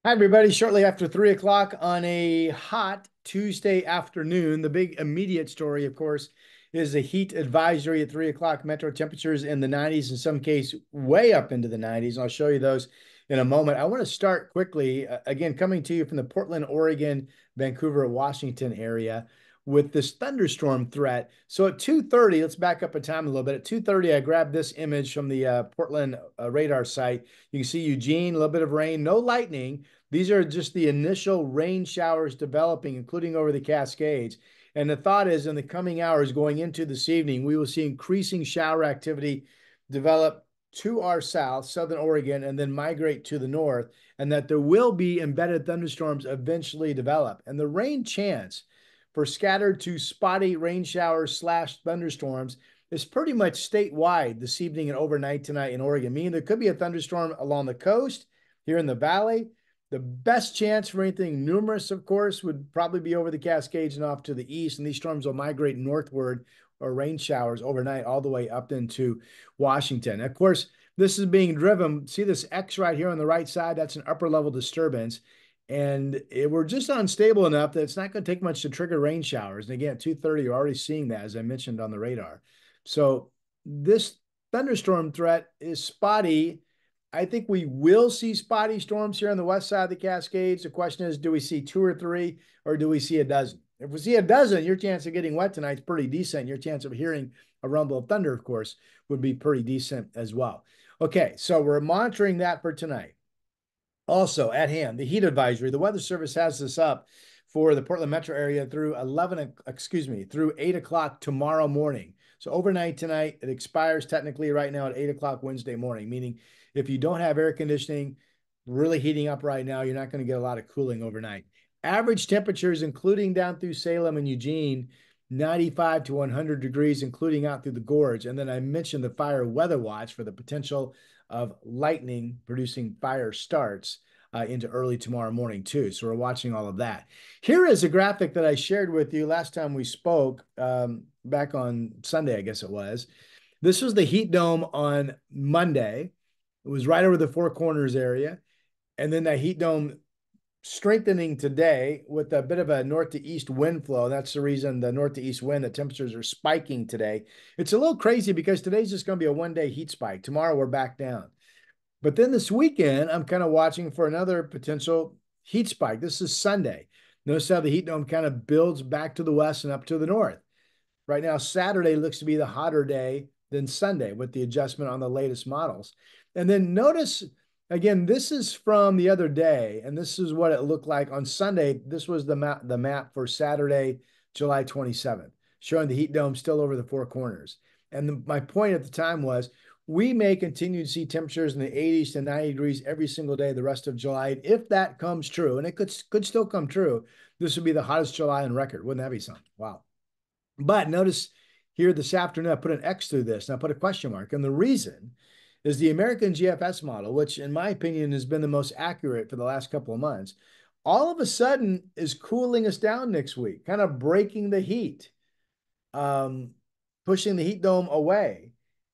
Hi, everybody. Shortly after 3 o'clock on a hot Tuesday afternoon, the big immediate story, of course, is a heat advisory at 3 o'clock. Metro temperatures in the 90s, in some case, way up into the 90s. I'll show you those in a moment. I want to start quickly, again, coming to you from the Portland, Oregon, Vancouver, Washington area with this thunderstorm threat. So at 2:30, let's back up a time a little bit. At 2:30, I grabbed this image from the Portland radar site. You can see Eugene, a little bit of rain, no lightning. These are just the initial rain showers developing, including over the Cascades. And the thought is in the coming hours going into this evening, we will see increasing shower activity develop to our south, southern Oregon, and then migrate to the north, and that there will be embedded thunderstorms eventually develop. And the rain chance for scattered to spotty rain showers slash thunderstorms is pretty much statewide this evening and overnight tonight in Oregon, meaning there could be a thunderstorm along the coast here in the valley. The best chance for anything numerous, of course, would probably be over the Cascades and off to the east, and these storms will migrate northward or rain showers overnight all the way up into Washington. Of course, this is being driven. See this X right here on the right side? That's an upper level disturbance. And we're just unstable enough that it's not going to take much to trigger rain showers. And again, at 2:30, you're already seeing that, as I mentioned on the radar. So this thunderstorm threat is spotty. I think we will see spotty storms here on the west side of the Cascades. The question is, do we see two or three, or do we see a dozen? If we see a dozen, your chance of getting wet tonight is pretty decent. Your chance of hearing a rumble of thunder, of course, would be pretty decent as well. Okay, so we're monitoring that for tonight. Also at hand, the heat advisory. The Weather Service has this up for the Portland metro area through through 8 o'clock tomorrow morning. So overnight tonight, it expires technically right now at 8 o'clock Wednesday morning, meaning if you don't have air conditioning really heating up right now, you're not going to get a lot of cooling overnight. Average temperatures, including down through Salem and Eugene, 95 to 100 degrees, including out through the gorge. And then I mentioned the fire weather watch for the potential of lightning producing fire starts into early tomorrow morning, too. So we're watching all of that. Here is a graphic that I shared with you last time we spoke, back on Sunday, I guess it was. This was the heat dome on Monday. It was right over the Four Corners area. And then that heat dome strengthening today with a bit of a north to east wind flow. That's the reason the north to east wind, the temperatures are spiking today. It's a little crazy because today's just going to be a 1 day heat spike. Tomorrow we're back down. But then this weekend, I'm kind of watching for another potential heat spike. This is Sunday. Notice how the heat dome kind of builds back to the west and up to the north. Right now, Saturday looks to be the hotter day than Sunday with the adjustment on the latest models. And then notice again, this is from the other day, and this is what it looked like on Sunday. This was the map for Saturday, July 27th, showing the heat dome still over the Four Corners. And my point at the time was we may continue to see temperatures in the 80s to 90 degrees every single day the rest of July. And if that comes true, and it could still come true, this would be the hottest July on record. Wouldn't that be something? Wow. But notice here this afternoon, I put an X through this and I put a question mark. And the reason is the American GFS model, which in my opinion has been the most accurate for the last couple of months, all of a sudden is cooling us down next week, kind of breaking the heat, um, pushing the heat dome away.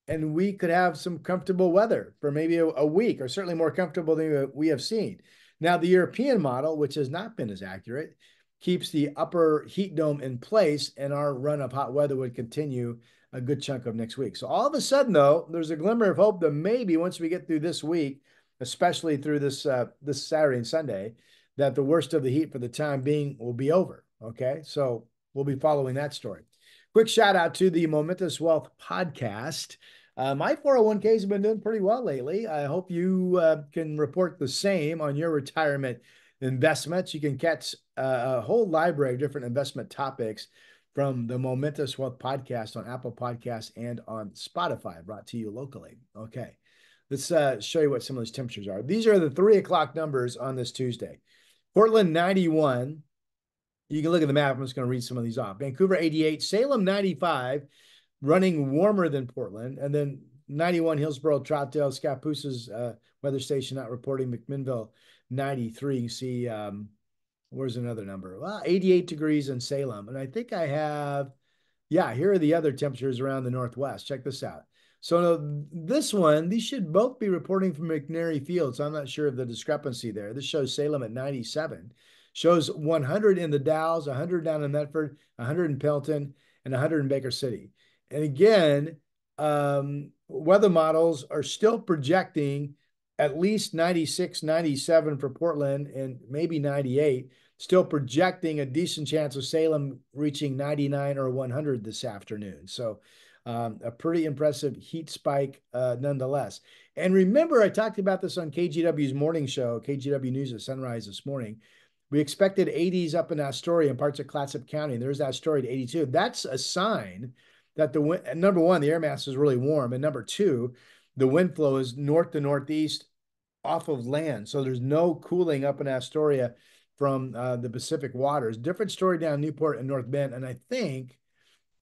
And we could have some comfortable weather for maybe a week, or certainly more comfortable than we have seen. Now, the European model, which has not been as accurate, keeps the upper heat dome in place, and our run of hot weather would continue a good chunk of next week. So all of a sudden, though, there's a glimmer of hope that maybe once we get through this week, especially through this Saturday and Sunday, that the worst of the heat for the time being will be over. Okay, so we'll be following that story. Quick shout out to the Momentous Wealth podcast. My 401ks have been doing pretty well lately. I hope you can report the same on your retirement investments. You can catch a whole library of different investment topics from the Momentous Wealth podcast on Apple Podcasts and on Spotify, brought to you locally. Okay, let's show you what some of those temperatures are. These are the 3 o'clock numbers on this Tuesday. Portland 91. You can look at the map. I'm just going to read some of these off. Vancouver 88, Salem 95, running warmer than Portland, and then 91 Hillsborough, Troutdale, Scapoose's weather station not reporting. McMinnville 93. You see, where's another number? Well, 88 degrees in Salem. And I think I have, yeah, here are the other temperatures around the Northwest. Check this out. So no, this one, these should both be reporting from McNary Field. So I'm not sure of the discrepancy there. This shows Salem at 97, shows 100 in the Dalles, 100 down in Medford, 100 in Pelton, and 100 in Baker City. And again, weather models are still projecting at least 96, 97 for Portland and maybe 98, still projecting a decent chance of Salem reaching 99 or 100 this afternoon. So a pretty impressive heat spike nonetheless. And remember, I talked about this on KGW's morning show, KGW News at Sunrise this morning. We expected 80s up in Astoria and parts of Clatsop County, and there's Astoria at 82. That's a sign that number one, the air mass is really warm, and number two, the wind flow is north to northeast off of land. So there's no cooling up in Astoria from the Pacific waters. Different story down Newport and North Bend. And I think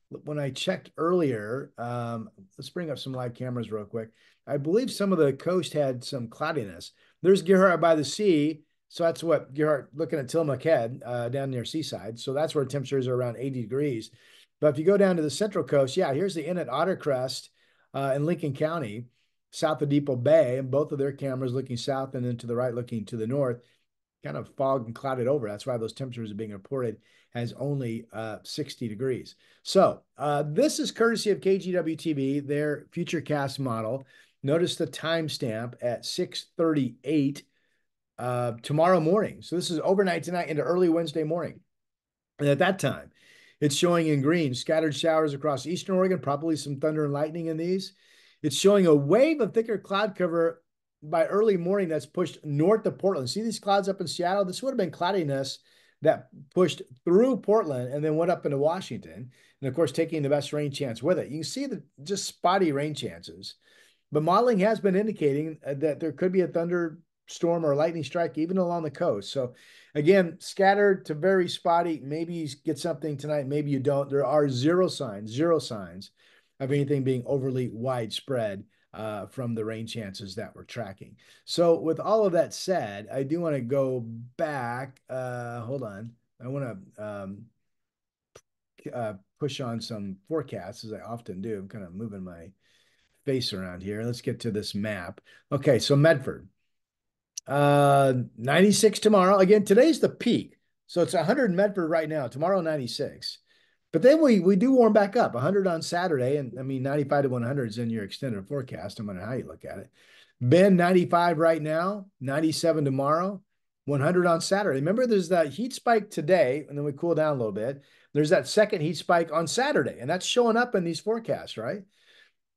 when I checked earlier, let's bring up some live cameras real quick. I believe some of the coast had some cloudiness. There's Gerhardt by the sea. So that's what Gerhardt looking at Tillamook Head down near Seaside. So that's where temperatures are around 80 degrees. But if you go down to the central coast, yeah, here's the inn at Ottercrest in Lincoln County, south of Depot Bay, and both of their cameras looking south and then to the right looking to the north, kind of fogged and clouded over. That's why those temperatures are being reported as only 60 degrees. So this is courtesy of KGW TV, their futurecast model. Notice the timestamp at 6:38 tomorrow morning. So this is overnight tonight into early Wednesday morning. And at that time, it's showing in green, scattered showers across eastern Oregon, probably some thunder and lightning in these. It's showing a wave of thicker cloud cover by early morning that's pushed north of Portland. See these clouds up in Seattle? This would have been cloudiness that pushed through Portland and then went up into Washington. And of course, taking the best rain chance with it. You can see the just spotty rain chances. But modeling has been indicating that there could be a thunderstorm or lightning strike even along the coast. So again, scattered to very spotty. Maybe you get something tonight, maybe you don't. There are zero signs of anything being overly widespread from the rain chances that we're tracking. So with all of that said, I do want to go back. Hold on. I want to push on some forecasts as I often do. I'm kind of moving my face around here. Let's get to this map. Okay, so Medford. 96 tomorrow. Again, today's the peak. So it's 100 in Medford right now. Tomorrow, 96. But then we do warm back up. 100 on Saturday. And I mean, 95 to 100 is in your extended forecast, no matter how you look at it. Bend, 95 right now. 97 tomorrow. 100 on Saturday. Remember, there's that heat spike today, and then we cool down a little bit. There's that second heat spike on Saturday, and that's showing up in these forecasts, right?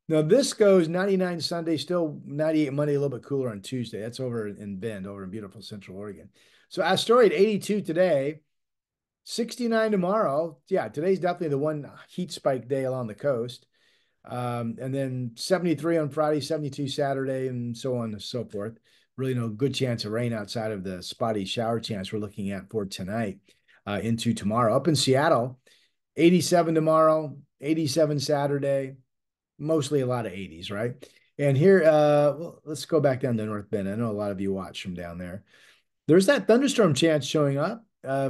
Now, this goes 99 Sunday, still 98 Monday, a little bit cooler on Tuesday. That's over in Bend, over in beautiful Central Oregon. So Astoria at 82 today, 69 tomorrow. Yeah, today's definitely the one heat spike day along the coast. And then 73 on Friday, 72 Saturday, and so on and so forth. Really no good chance of rain outside of the spotty shower chance we're looking at for tonight into tomorrow. Up in Seattle, 87 tomorrow, 87 Saturday, mostly a lot of 80s, right? And here, well, let's go back down to North Bend. I know a lot of you watch from down there. There's that thunderstorm chance showing up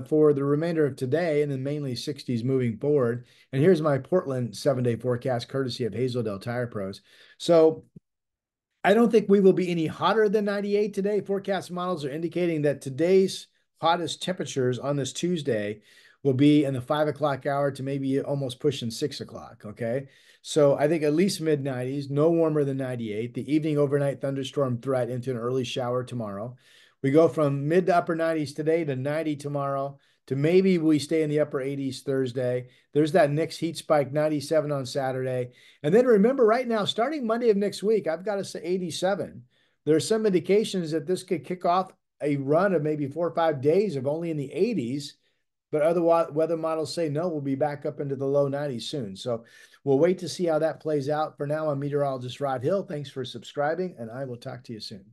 for the remainder of today, and then mainly 60s moving forward. And here's my Portland 7-day forecast, courtesy of Hazeldale Tire Pros. So I don't think we will be any hotter than 98 today. Forecast models are indicating that today's hottest temperatures on this Tuesday will be in the 5 o'clock hour to maybe almost pushing 6 o'clock. Okay. So I think at least mid 90s, no warmer than 98. The evening overnight thunderstorm threat into an early shower tomorrow. We go from mid to upper 90s today to 90 tomorrow to maybe we stay in the upper 80s Thursday. There's that next heat spike, 97 on Saturday. And then remember right now, starting Monday of next week, I've got to say 87. There are some indications that this could kick off a run of maybe 4 or 5 days of only in the 80s. But other weather models say no, we'll be back up into the low 90s soon. So we'll wait to see how that plays out. For now, I'm meteorologist Rod Hill. Thanks for subscribing, and I will talk to you soon.